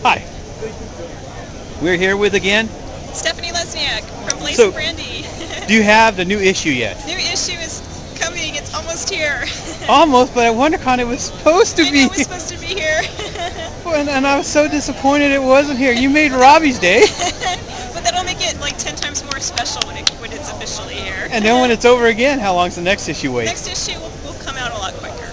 Hi. We're here with again. Stephanie Lesniak from Blaze So, Brandy. do you have the new issue yet? New issue is coming. It's almost here. Almost, but at WonderCon it was supposed to I know be. it was supposed to be here. And I was so disappointed it wasn't here. You made Robbie's day. But that'll make it like 10 times more special when it's officially here. And then when it's over again, how long's the next issue wait? Next issue will come out a lot quicker.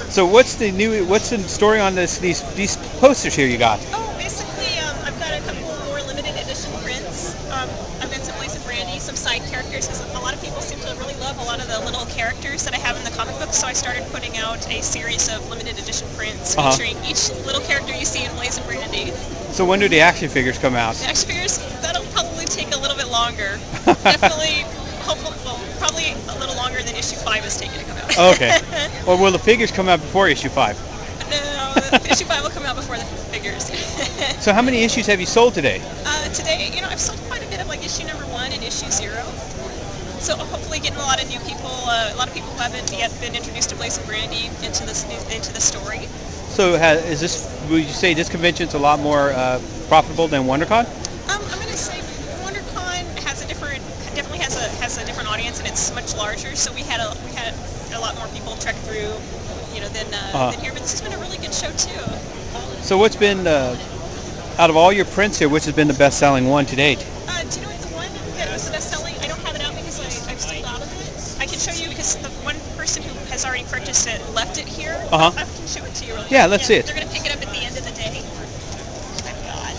So what's the story on these posters here you got? Oh, basically, I've got a couple more limited edition prints. I've got some Blaze Brandy, some side characters, because a lot of people seem to really love a lot of the little characters that I have in the comic book. So I started putting out a series of limited edition prints featuring each little character you see in Blaze Brandy. So when do the action figures come out? The action figures, that'll probably take a little bit longer. Definitely, hopefully, well, probably a little longer than issue 5 is taking to come out. Okay. Or will the figures come out before issue 5? No, issue 5 will come out before the figures. So how many issues have you sold today? Today, I've sold quite a bit of like issue number 1 and issue 0. So hopefully getting a lot of new people, a lot of people who haven't yet been introduced to Blaze Brandy into the story. So would you say this convention's a lot more profitable than WonderCon? I'm going to say WonderCon definitely has a different audience, and it's much larger. So we had a lot more people trek through, than here. But this has been a really good show too. So what's been out of all your prints here, which has been the best-selling one to date? Do you know what the one that was the best-selling? I don't have it out because I've sold out of it. I can show you because the one person who has already purchased it left it here. I can show it to you really quick. Yeah, let's see it. They're going to pick it up at the end of the day. I've got.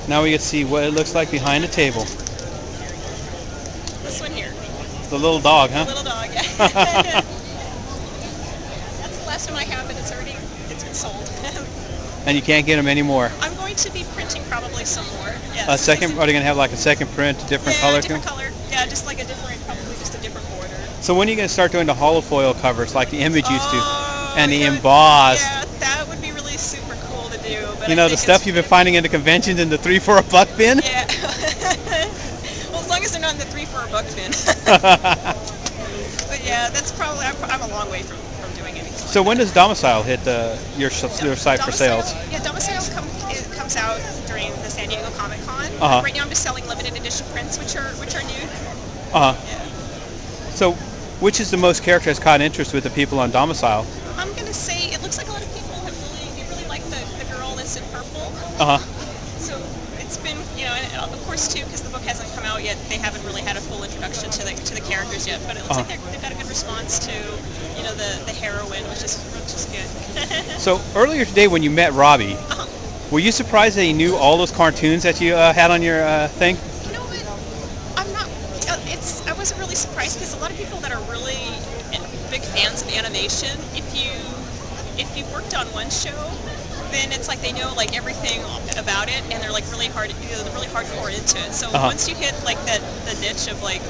Now we get to see what it looks like behind the table. This one here. The little dog, huh? The little dog, yeah. That's the last one I have, and it's been sold. And you can't get them anymore. I'm going to be printing probably some more. Yes. Are they going to have like a second print, different color? Different color. Yeah, just like probably just a different border. So when are you going to start doing the holofoil covers like the Image used to? And the yeah, embossed. Yeah, that would be really super cool to do. But The stuff you've been finding in the conventions in the 3 for $1 bin? Yeah. Well, as long as they're not in the 3 for $1 bin. But yeah, that's probably, I'm a long way from doing anything. So when does Domicile hit your site for sales? Yeah, Domicile comes out during the San Diego Comic Con. Right now I'm just selling limited edition prints, which are new. Yeah. So which is the most character has caught interest with the people on Domicile? I'm gonna say it looks like a lot of people really like the girl that's in purple. So it's been, and of course too, because the book hasn't come out yet, they haven't really had a full introduction to the characters yet. But it looks like they've got a good response to, the heroine, which is good. So earlier today when you met Robbie, were you surprised that he knew all those cartoons that you had on your thing? You know what? I'm not. I wasn't really surprised because a lot of people that are really big fans of animation, if you worked on one show, then it's like they know like everything about it, and they're like really hardcore into it. So once you hit like the niche of like,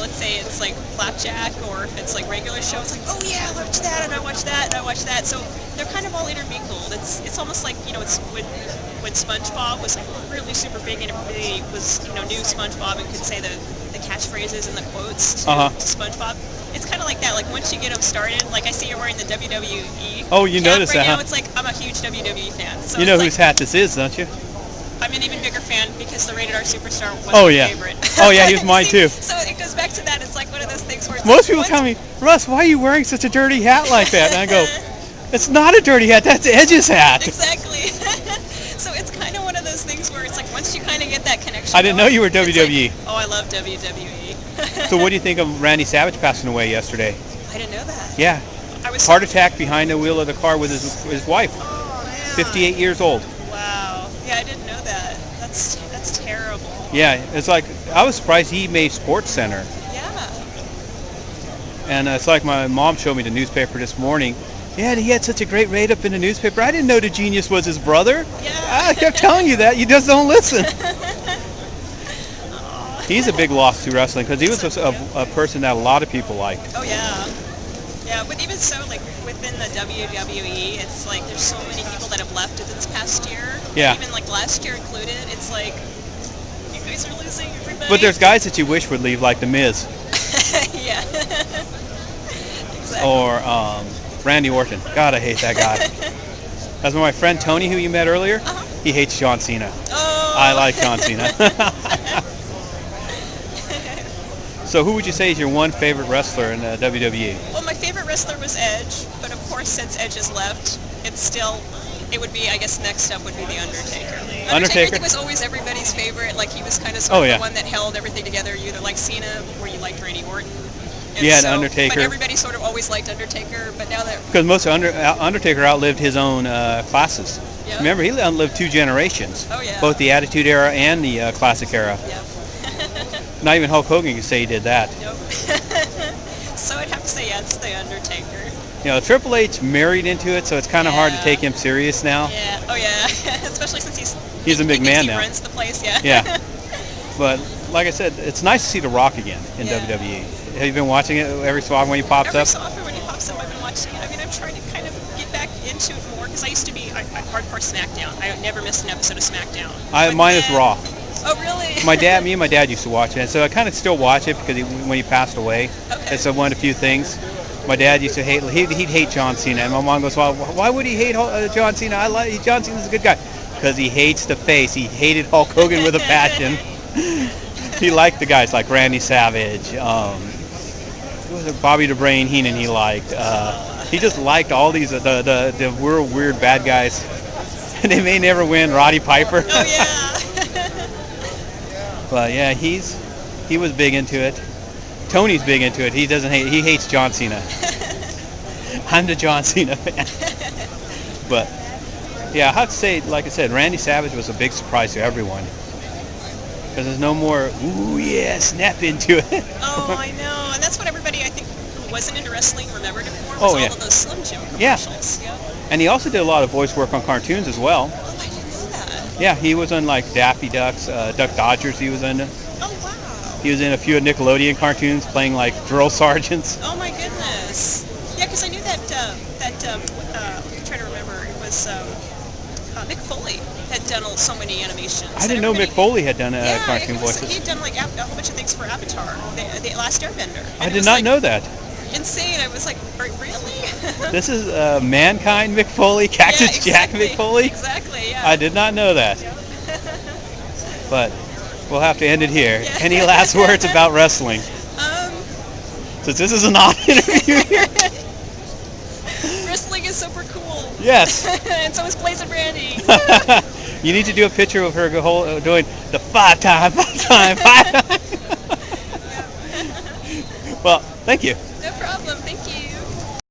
let's say it's like Flapjack, or if it's like regular show, it's like, oh yeah, I watch that, and I watch that, and I watch that. So they're kind of all intermingled. It's almost like it's when SpongeBob was like really super big and everybody was knew SpongeBob and could say the catchphrases and the quotes to SpongeBob. It's kind of like that. Like once you get them started, like I see you're wearing the WWE. Oh, you noticed right that? Now huh? It's like I'm a huge WWE fan. So you know whose hat this is, don't you? I'm an even bigger fan because the Rated R Superstar was my favorite. Oh yeah, he was mine too. So it goes back to that. It's like one of those things where most people tell me, Russ, why are you wearing such a dirty hat like that? And I go, it's not a dirty hat. That's Agis' hat. Exactly. So it's kind of one of those things where it's like once you kind of get that connection. I didn't know you were WWE. Like, oh, I love WWE. So what do you think of Randy Savage passing away yesterday? I didn't know that. Yeah. Heart attack behind the wheel of the car with his wife. Oh man. 58 years old. Wow. Yeah, I didn't know that. That's terrible. Yeah, it's like I was surprised he made Sports Center. Yeah. And it's like my mom showed me the newspaper this morning. Yeah, he had such a great write-up in the newspaper. I didn't know the genius was his brother. Yeah. I kept telling you that. You just don't listen. He's a big loss to wrestling because he was a person that a lot of people liked. Oh, yeah. Yeah, but even so, like, within the WWE, it's like there's so many people that have left it this past year. Yeah. Even, like, last year included, it's like, you guys are losing everybody. But there's guys that you wish would leave, like The Miz. Yeah. Exactly. Or Randy Orton. God, I hate that guy. That's my friend Tony, who you met earlier. He hates John Cena. Oh. I like John Cena. So who would you say is your one favorite wrestler in WWE? Well, my favorite wrestler was Edge, but of course, since Edge has left, it would be, I guess, next up would be The Undertaker. Undertaker, I think, was always everybody's favorite. Like, he was kind of sort of the one that held everything together. You either liked Cena or you liked Randy Orton. And yeah, so, Undertaker. But everybody sort of always liked Undertaker, but now that... Because most Undertaker outlived his own classes. Yep. Remember, he outlived 2 generations. Oh, yeah. Both the Attitude Era and the Classic Era. Yep. Not even Hulk Hogan can say he did that. Nope. So I'd have to say, yeah, it's The Undertaker. You know, Triple H married into it, so it's kind of hard to take him serious now. Yeah. Oh, yeah. Especially since he's a big man now. He runs the place, yeah. Yeah. But like I said, it's nice to see The Rock again in WWE. Have you been watching it every so often when he pops up? Every so often when he pops up, I've been watching it. I mean, I'm trying to kind of get back into it more because I used to be hardcore SmackDown. I never missed an episode of SmackDown. Mine is Raw. Oh, really? Me and my dad used to watch it, so I kind of still watch it because when he passed away, it's one of the few things. My dad used to he'd hate John Cena, and my mom goes, "Well, why would he hate John Cena? John Cena's a good guy." Because he hates the face. He hated Hulk Hogan with a passion. He liked the guys like Randy Savage, Bobby the Brain Heenan. He liked. He just liked all these the weird bad guys. They may never win. Roddy Piper. Oh yeah. But yeah, he was big into it. Tony's big into it. He hates John Cena. I'm the John Cena fan. But yeah, I have to say, like I said, Randy Savage was a big surprise to everyone. Because there's no more, ooh yeah, snap into it. Oh, I know. And that's what everybody, I think, who wasn't into wrestling remembered him for, was all of those Slim Jim commercials. Yeah. And he also did a lot of voice work on cartoons as well. Oh, I didn't know that. Yeah, he was on like Daffy Ducks, Duck Dodgers he was in. Oh, wow. He was in a few Nickelodeon cartoons playing like drill sergeants. Oh my goodness. Yeah, because I knew that, I'm trying to remember, it was Mick Foley had done so many animations. I didn't know Mick Foley had done cartoon voices. He had done like a whole bunch of things for Avatar, the Last Airbender. I did not know that. Insane. I was like, really? This is Mankind Mick Foley, Cactus Jack Mick Foley? Exactly, yeah. I did not know that. But we'll have to end it here. Yeah. Any last words about wrestling? Since this is an odd interview here. Wrestling is super cool. Yes. And so is Blazing Randy. You need to do a picture of her doing the 5-time. Well, thank you.